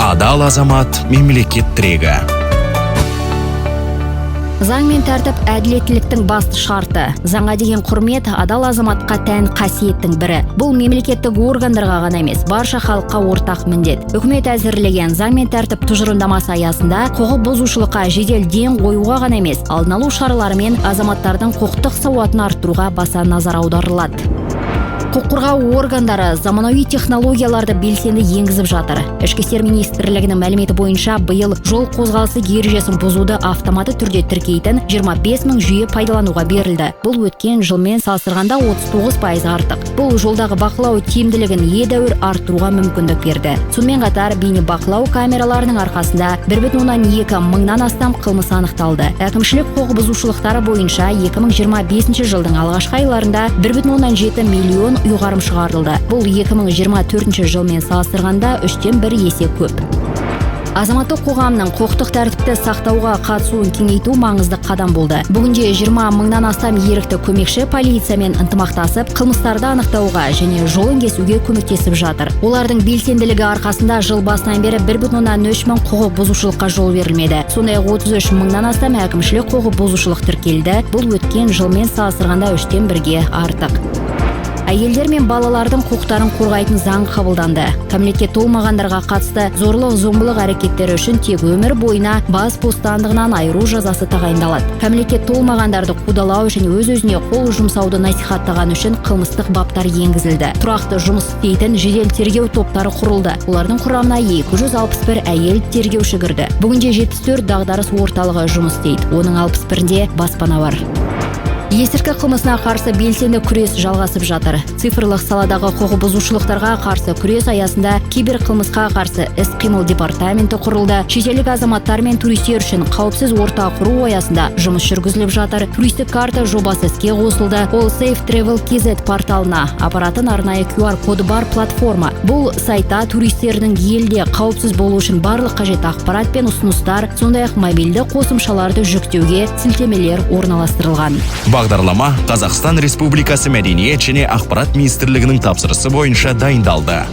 Адал азамат мемлекет тірегі. Заң мен тәртіп әділеттіліктің басты шарты. Заңға деген құрмет адал азаматқа тән қасиеттің бірі. Бұл мемлекеттік органдарға ғана емес, барша халыққа ортақ міндет. Үкімет әзірлеген заң мен тәртіп тұжырымдамасы аясында құқық бұзушылыққа жедел ден қоюға ғана емес, алдын алу шараларымен азаматтардың құқықтық сауатын арттыруға баса назар аударылады. Құқық қорғау органдары заманауи технологияларды белсенді енгізіп жатыр. Ішкі істер министрлігінің мәліметі бойынша биыл жол қозғалысы ережесін бұзуды автоматты түрде тіркейтін 25 мың жүйе пайдалануға берілді. Бұл өткен жылмен салыстырғанда 39% артық. Бұл жолдағы бақылау тиімділігін едәуір арттыруға мүмкіндік берді. Сонымен қатар бейнебақылау камераларының арқасында 1,2 мыңнан астам қылмыс анықталды. Әкімшілік құқық бұзушылықтары бойынша 2025 жылдың алғашқы айларында 1,7 миллион ұйғарым шығарылды. Бұл 2024 жылмен салыстырғанда 3-1 есе көп. Азаматтық қоғамның құқықтық тәртіпті сақтауға қатысуын кеңейту маңызды қадам болды. Бүгінде 20 мыңнан астам ерікті көмекші полициямен ынтымақтасып, қылмыстарды анықтауға және жолын кесуге көмектесіп жатыр. Олардың белсенділігі арқасында жыл басынан бері 1,3 мың құқық бұзушылыққа жол берілмеді. Сондай-ақ 33 мыңнан астам әкімшілік құқық бұзушылық тіркелді. Бұл өткен жылмен салыстырғанда 3-1-ге артық. Әйелдер мен балалардың құқықтарын қорғайтын заң қабылданды. Кәмелетке толмағандарға қатысты зорлық-зомбылық әрекеттері үшін тек өмір бойына бас бостандығынан айыру жазасы тағайындалады. Кәмелетке толмағандарды қудалау және өз-өзіне қол жұмсауды насихаттаған үшін қылмыстық баптар енгізілді. Тұрақты жұмыс істейтін жедел тергеу топтары құрылды. Олардың құрамына 261 әйел тергеуші кірді. Бүгінде 74 дағдарыс орталығы жұмыс істейді. Оның 61-інде баспана бар. Есірткі қылмысына қарсы белсенді күрес жалғасып жатыр. Цифрлық саладағы құқық бұзушылықтарға қарсы күрес аясында киберқылмысқа қарсы іс-қимыл департаменті құрылды. Шетелдік азаматтар мен туристер үшін қауіпсіз орта құру аясында жұмыс жүргізіліп жатыр. Туристік карта жобасы іске қосылды. Ол Safe Travel KZ порталына апаратын арнайы QR коды бар платформа. Бұл сайтта туристердің елде қауіпсіз болу үшін барлық қажет ақпарат пен ұсыныстар, сондай-ақ мобильді қосымшаларды жүктеуге сілтемелер орналастырылған. Бағдарлама Қазақстан Республикасы Мәдениет және ақпарат министрлігінің тапсырысы бойынша дайындалды.